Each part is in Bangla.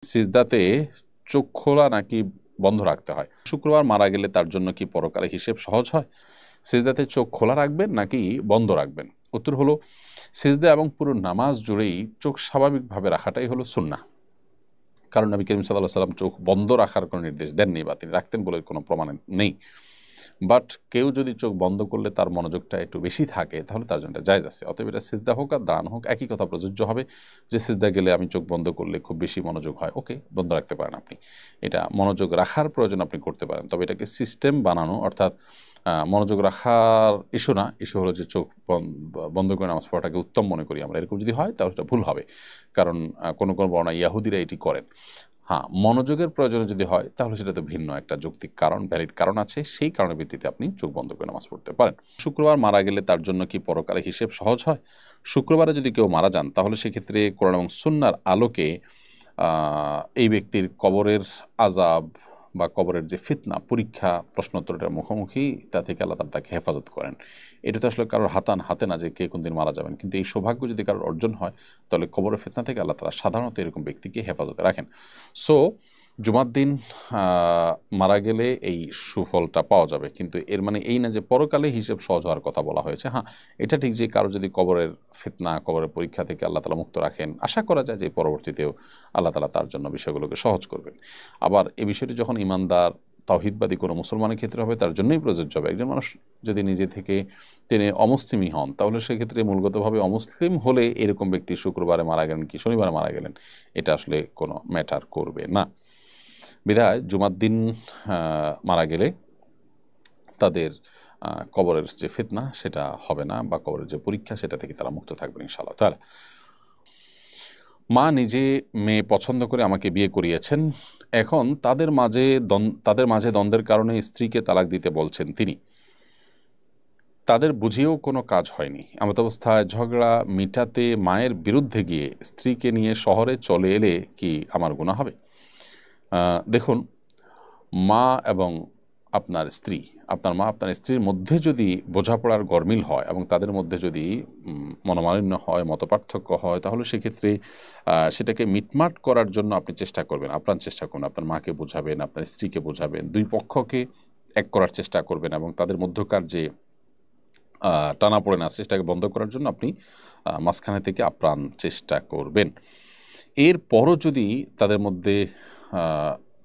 সিজদাতে চোখ খোলা নাকি বন্ধ রাখতে হয়? শুক্রবার মারা গেলে তার জন্য কি পরকালে হিসেব সহজ হয়? সিজদাতে চোখ খোলা রাখবেন নাকি বন্ধ রাখবেন? উত্তর হলো, সিজদা এবং পুরো নামাজ জুড়েই চোখ স্বাভাবিকভাবে রাখাটাই হলো সুন্নাহ। কারণ নবী করিম সাল্লাল্লাহু আলাইহি ওয়াসাল্লাম চোখ বন্ধ রাখার কোনো নির্দেশ দেননি বা তিনি রাখতেন বলে কোনো প্রমাণ নেই। বাট কেউ যদি চোখ বন্ধ করলে তার মনোযোগটা একটু বেশি থাকে, তাহলে তার জন্য জায়েজ আছে। অতএব এটা সিজদা হোক আর দাঁড়ানো হোক, একই কথা প্রযোজ্য হবে। যে সিজদা গেলে আমি চোখ বন্ধ করলে খুব বেশি মনোযোগ হয়, ওকে, বন্ধ রাখতে পারেন আপনি। এটা মনোযোগ রাখার প্রয়োজন আপনি করতে পারেন, তবে এটাকে সিস্টেম বানানো, অর্থাৎ মনোযোগ রাখার ইস্যু না, ইস্যু হলো যে চোখ বন্ধ করে নামাজ পড়াটাকে উত্তম মনে করি আমরা। এরকম যদি হয় তাহলে এটা ভুল হবে, কারণ কোনো কোনো বর্ণনা ইয়াহুদিরা এটি করেন। হ্যাঁ, মনোযোগের প্রয়োজনে যদি হয় তাহলে সেটা তো ভিন্ন একটা যৌক্তিক কারণ, ভ্যালিড কারণ আছে, সেই কারণের ভিত্তিতে আপনি চোখ বন্ধ করে নামাজ পড়তে পারেন। শুক্রবার মারা গেলে তার জন্য কি পরকালে হিসেব সহজ হয়? শুক্রবারে যদি কেউ মারা যান তাহলে সেক্ষেত্রে কোরআন এবং সুন্নাহর আলোকে এই ব্যক্তির কবরের আযাব বা কবরের যে ফিতনা, পরীক্ষা, প্রশ্নোত্তরের মুখোমুখি, তা থেকে আল্লাহ তাআলা তাকে হেফাজত করেন। এটা তো আসলে কারোর হাতে না যে কে কোন দিন মারা যাবেন, কিন্তু এই সৌভাগ্য যদি কারোর অর্জন হয় তাহলে কবরের ফিতনা থেকে আল্লাহ তাআলা সাধারণত এরকম ব্যক্তিকে হেফাজতে রাখেন। সো জুমার দিন মারা গেলে এই সুফলটা পাওয়া যাবে, কিন্তু এর মানে এই না যে পরকালে হিসেব সহজ হওয়ার কথা বলা হয়েছে। হ্যাঁ, এটা ঠিক যে কারো যদি কবরের ফিতনা, কবরের পরীক্ষা থেকে আল্লাহ তাআলা মুক্ত রাখেন, আশা করা যায় যে পরবর্তীতেও আল্লাহ তাআলা তার জন্য বিষয়গুলোকে সহজ করবেন। আবার এই বিষয়টি যখন ইমানদার তাওহীদবাদী কোনো মুসলমানের ক্ষেত্রে হবে, তার জন্যই প্রযোজ্য হবে। একজন মানুষ যদি নিজে থেকে তিনি অমুসলিমই হন, তাহলে সেক্ষেত্রে মূলগতভাবে অমুসলিম হলে এরকম ব্যক্তি শুক্রবারে মারা গেলেন কি শনিবারে মারা গেলেন, এটা আসলে কোনো ম্যাটার করবে না। বিধায় জুমার দিন মারা গেলে তাদের কবরের যে ফিতনা সেটা হবে না, বা কবরের যে পরীক্ষা সেটা থেকে তারা মুক্ত থাকবেন ইনশাআল্লাহ তাআলা। মা নিজে মেয়ে পছন্দ করে আমাকে বিয়ে করিয়েছেন, এখন তাদের মাঝে দ্বন্দ্বের কারণে স্ত্রীকে তালাক দিতে বলছেন তিনি। তাদের বুঝিয়েও কোনো কাজ হয়নি, এমত অবস্থায় ঝগড়া মিটাতে মায়ের বিরুদ্ধে গিয়ে স্ত্রীকে নিয়ে শহরে চলে এলে কি আমার গুনাহ হবে? দেখুন, মা এবং আপনার স্ত্রী, আপনার মা আপনার স্ত্রীর মধ্যে যদি বোঝাপড়ার গরমিল হয় এবং তাদের মধ্যে যদি মনোমালিন্য হয়, মতপার্থক্য হয়, তাহলে সেক্ষেত্রে সেটাকে মিটমাট করার জন্য আপনি চেষ্টা করবেন, আপ্রাণ চেষ্টা করুন। আপনার মাকে বোঝাবেন, আপনার স্ত্রীকে বোঝাবেন, দুই পক্ষকে এক করার চেষ্টা করবেন এবং তাদের মধ্যকার যে টানাপোড়েন আছে সেটাকে বন্ধ করার জন্য আপনি মাঝখানে থেকে আপ্রাণ চেষ্টা করবেন। এরপরও যদি তাদের মধ্যে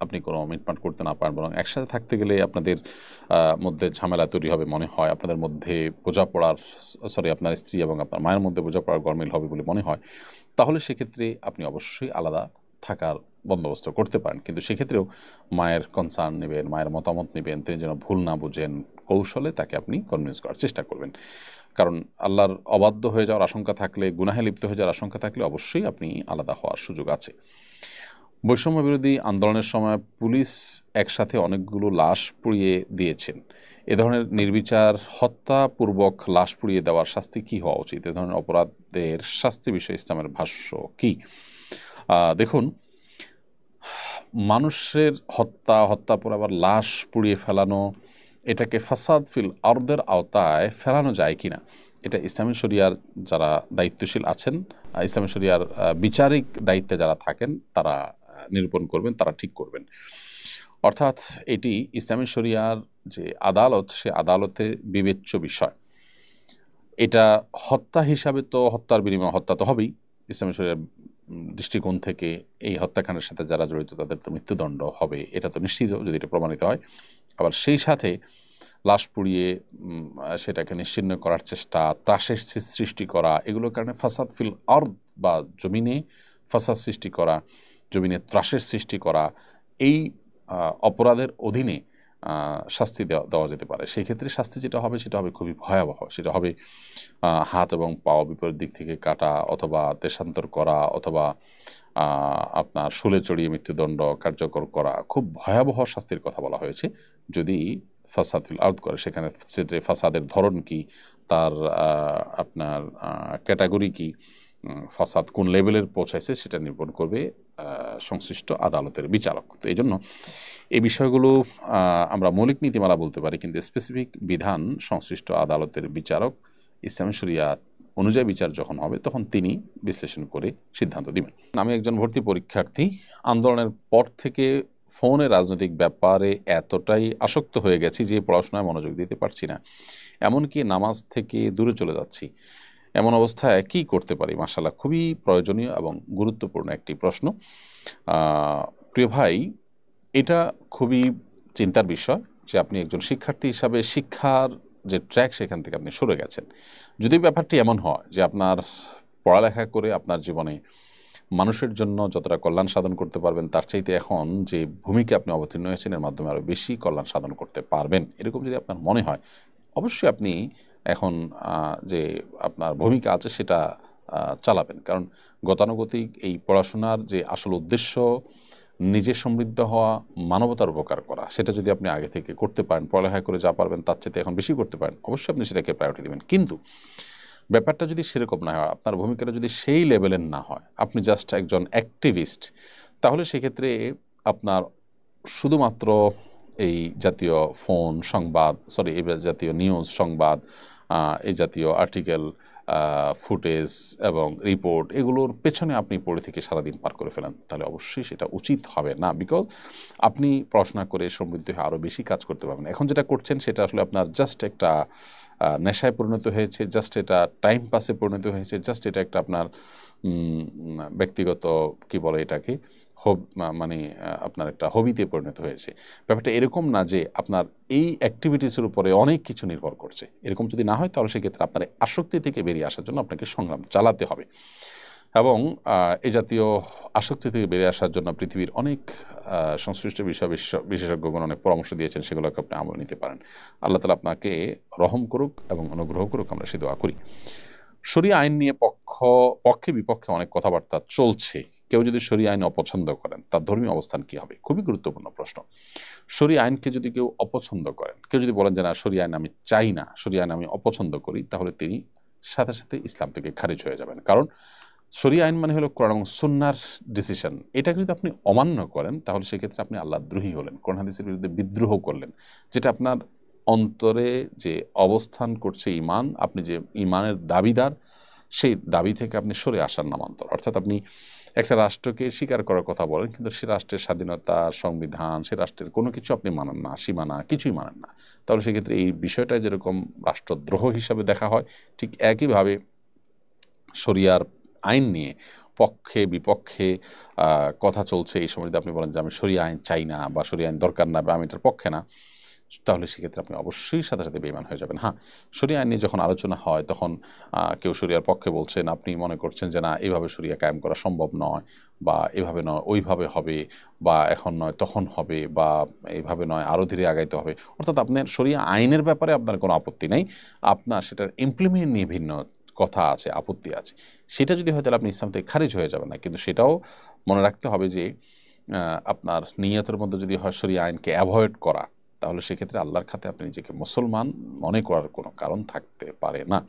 আপনি কোনো মিটমাট করতে না পারেন, বরং একসাথে থাকতে গেলে আপনাদের মধ্যে ঝামেলা তৈরি হবে মনে হয়, আপনাদের মধ্যে আপনার স্ত্রী এবং আপনার মায়ের মধ্যে বোঝাপড়ার গরমিল হবে বলে মনে হয়, তাহলে সেক্ষেত্রে আপনি অবশ্যই আলাদা থাকার বন্দোবস্ত করতে পারেন। কিন্তু সেক্ষেত্রেও মায়ের কনসার্ন নেবেন, মায়ের মতামত নেবেন, তিনি যেন ভুল না বুঝেন, কৌশলে তাকে আপনি কনভিন্স করার চেষ্টা করবেন। কারণ আল্লাহর অবাধ্য হয়ে যাওয়ার আশঙ্কা থাকলে, গুনাহে লিপ্ত হয়ে যাওয়ার আশঙ্কা থাকলে অবশ্যই আপনি আলাদা হওয়ার সুযোগ আছে। বৈষম্য বিরোধী আন্দোলনের সময় পুলিশ একসাথে অনেকগুলো লাশ পুড়িয়ে দিয়েছেন, এ ধরনের নির্বিচার হত্যাপূর্বক লাশ পুড়িয়ে দেওয়ার শাস্তি কী হওয়া উচিত? এ ধরনের অপরাধের শাস্তি বিষয়ে ইসলামের ভাষ্য কী? দেখুন, মানুষের হত্যা পর আবার লাশ পুড়িয়ে ফেলানো, এটাকে ফাসাদ ফিল আরদের আওতায় ফেলানো যায় কিনা, এটা ইসলামী শরিয়ার যারা দায়িত্বশীল আছেন, ইসলামী শরিয়ার বিচারিক দায়িত্বে যারা থাকেন, তারা নিরূপণ করবেন, তারা ঠিক করবেন। অর্থাৎ এটি ইসলামী শরিয়ার যে আদালত, সে আদালতে বিবেচ্য বিষয়। এটা হত্যা হিসাবে তো হত্যার বিনিময়ে হত্যা তো হবেই, ইসলামী শরিয়ার দৃষ্টিকোণ থেকে এই হত্যাকাণ্ডের সাথে যারা জড়িত তাদের তো মৃত্যুদণ্ড হবে, এটা তো নিশ্চিত যদি এটা প্রমাণিত হয়। আবার সেই সাথে লাশ পুড়িয়ে সেটাকে নিশ্চিহ্ন করার চেষ্টা, ত্রাসের সৃষ্টি করা, এগুলোর কারণে ফাসাদ ফিল আরদ বা জমিনে ফাসাদ সৃষ্টি করা, জমিনে ত্রাসের সৃষ্টি করা, এই অপরাধের অধীনে শাস্তি দেওয়া যেতে পারে। সেই ক্ষেত্রে শাস্তি যেটা হবে সেটা হবে খুবই ভয়াবহ, সেটা হবে হাত এবং পাও বিপরীত দিক থেকে কাটা, অথবা দেশান্তর করা, অথবা আপনার শুলে চড়িয়ে মৃত্যুদণ্ড কার্যকর করা। খুব ভয়াবহ শাস্তির কথা বলা হয়েছে যদি ফাসাদ ফিল আরদ করে। সেখানে ফাসাদের ধরন কি, তার আপনার ক্যাটাগরি কি, ফাসাদ কোন লেভেলের পৌঁছাইছে সেটা নির্ভর করবে সংশ্লিষ্ট আদালতের বিচারক। তো এই জন্য এই বিষয়গুলো আমরা মৌলিক নীতিমালা বলতে পারি, কিন্তু স্পেসিফিক বিধান সংশ্লিষ্ট আদালতের বিচারক ইসলামী শরিয়া অনুযায়ী বিচার যখন হবে তখন তিনি বিশ্লেষণ করে সিদ্ধান্ত দিবেন। আমি একজন ভর্তি পরীক্ষার্থী, আন্দোলনের পর থেকে ফোনে রাজনৈতিক ব্যাপারে এতটাই আসক্ত হয়ে গেছি যে পড়াশোনায় মনোযোগ দিতে পারছি না, এমনকি নামাজ থেকে দূরে চলে যাচ্ছি। এমন অবস্থায় কি করতে পারি? মাশাআল্লাহ, খুবই প্রয়োজনীয় এবং গুরুত্বপূর্ণ একটি প্রশ্ন। প্রিয় ভাই, এটা খুবই চিন্তার বিষয় যে আপনি একজন শিক্ষার্থী হিসাবে শিক্ষার যে ট্র্যাক সেখান থেকে আপনি সরে গেছেন। যদি ব্যাপারটি এমন হয় যে আপনার পড়ালেখা করে আপনার জীবনে মানুষের জন্য যতটা কল্যাণ সাধন করতে পারবেন তার চাইতে এখন যে ভূমিকা আপনি অবতীর্ণ হয়েছেন এর মাধ্যমে আরও বেশি কল্যাণ সাধন করতে পারবেন, এরকম যদি আপনার মনে হয়, অবশ্যই আপনি এখন যে আপনার ভূমিকা আছে সেটা চালাবেন। কারণ গতানুগতিক এই পড়াশোনার যে আসল উদ্দেশ্য নিজে সমৃদ্ধ হওয়া, মানবতার উপকার করা, সেটা যদি আপনি আগে থেকে করতে পারেন, পড়ালেখা করে যা পারবেন তার চেয়ে এখন বেশি করতে পারেন, অবশ্যই আপনি সেটাকে প্রায়োরিটি দেবেন। কিন্তু ব্যাপারটা যদি সেরকম না হয়, আপনার ভূমিকাটা যদি সেই লেভেলের না হয়, আপনি জাস্ট একজন অ্যাক্টিভিস্ট, তাহলে সেক্ষেত্রে আপনার শুধুমাত্র এই জাতীয় ফোন সংবাদ, এই জাতীয় নিউজ সংবাদ, এই জাতীয় আর্টিকেল, ফুটেজ এবং রিপোর্ট, এগুলোর পেছনে আপনি পড়ে থেকে সারাদিন পার করে ফেলেন, তাহলে অবশ্যই সেটা উচিত হবে না। বিকজ আপনি পড়াশোনা করে সমৃদ্ধ হয়ে আরও বেশি কাজ করতে পারবেন। এখন যেটা করছেন সেটা আসলে আপনার জাস্ট একটা নেশায় পরিণত হয়েছে, জাস্ট এটা টাইম পাসে পরিণত হয়েছে, জাস্ট এটা একটা আপনার ব্যক্তিগত কি বলে এটাকে মানে আপনার একটা হবিতে পরিণত হয়েছে। ব্যাপারটা এরকম না যে আপনার এই অ্যাক্টিভিটিসের উপরে অনেক কিছু নির্ভর করছে। এরকম যদি না হয় তাহলে সেক্ষেত্রে আপনার আসক্তি থেকে বেরিয়ে আসার জন্য আপনাকে সংগ্রাম চালাতে হবে। এবং এই জাতীয় আসক্তি থেকে বেরিয়ে আসার জন্য পৃথিবীর অনেক সংশ্লিষ্ট বিষয় বিশেষজ্ঞগণ অনেক পরামর্শ দিয়েছেন, সেগুলোকে আপনি আমল নিতে পারেন। আল্লাহ তাআলা আপনাকে রহম করুক এবং অনুগ্রহ করুক, আমরা সে দোয়া করি। শরিয়া আইন নিয়ে পক্ষে বিপক্ষে অনেক কথাবার্তা চলছে। কেউ যদি শরিয়া আইন অপছন্দ করেন তার ধর্মীয় অবস্থান কী হবে? খুবই গুরুত্বপূর্ণ প্রশ্ন। শরিয়া আইনকে যদি কেউ অপছন্দ করেন, কেউ যদি বলেন যে না, শরিয়া আইন আমি চাই না, শরিয়া আইন আমি অপছন্দ করি, তাহলে তিনি সাথে সাথে ইসলাম থেকে খারিজ হয়ে যাবেন। কারণ শরিয়া আইন মানে হলো কোরআন এবং সুন্নাহর ডিসিশন। এটাকে যদি আপনি অমান্য করেন তাহলে সেক্ষেত্রে আপনি আল্লাহদ্রোহী হলেন, কোরআন হাদিসের বিরুদ্ধে বিদ্রোহ করলেন। যেটা আপনার অন্তরে যে অবস্থান করছে ঈমান, আপনি যে ঈমানের দাবিদার, সেই দাবি থেকে আপনি সরে আসার নামান্তর। অর্থাৎ আপনি একটা রাষ্ট্রকে স্বীকার করার কথা বলেন, কিন্তু সে রাষ্ট্রের স্বাধীনতা, সংবিধান, সে রাষ্ট্রের কোনো কিছু আপনি মানেন না, সীমানা কিছুই মানেন না। তাহলে সেক্ষেত্রে এই বিষয়টা যেরকম রাষ্ট্রদ্রোহ হিসাবে দেখা হয়, ঠিক একইভাবে শরিয়ার আইন নিয়ে পক্ষে বিপক্ষে কথা চলছে, এই সময় যদি আপনি বলেন যে আমি শরিয়া আইন চাই না বা শরিয়া আইন দরকার না বা আমি এটার পক্ষে না, তাহলে সেক্ষেত্রে আপনি অবশ্যই সাথে সাথে বেঈমান হয়ে যাবেন। হ্যাঁ, শরিয়া আইন নিয়ে যখন আলোচনা হয় তখন কেউ শরিয়ার পক্ষে বলছেন, আপনি মনে করছেন যে না, এভাবে শরিয়া কায়েম করা সম্ভব নয়, বা এভাবে নয় ওইভাবে হবে, বা এখন নয় তখন হবে, বা এইভাবে নয় আরও ধীরে আগাইতে হবে। অর্থাৎ আপনার শরিয়া আইনের ব্যাপারে আপনার কোনো আপত্তি নেই, আপনার সেটার ইমপ্লিমেন্ট নিয়ে ভিন্ন কথা আছে, আপত্তি আছে। সেটা যদি হয় তাহলে আপনি ইসলাম থেকে খারিজ হয়ে যাবেন না। কিন্তু সেটাও মনে রাখতে হবে যে আপনার নিয়তের মধ্যে যদি হয় শরিয়া আইনকে অ্যাভয়েড করা, তাহলে সেক্ষেত্রে আল্লাহর খাতে আপনি নিজেকে মুসলমান মনে করার কোনো কারণ থাকতে পারে না।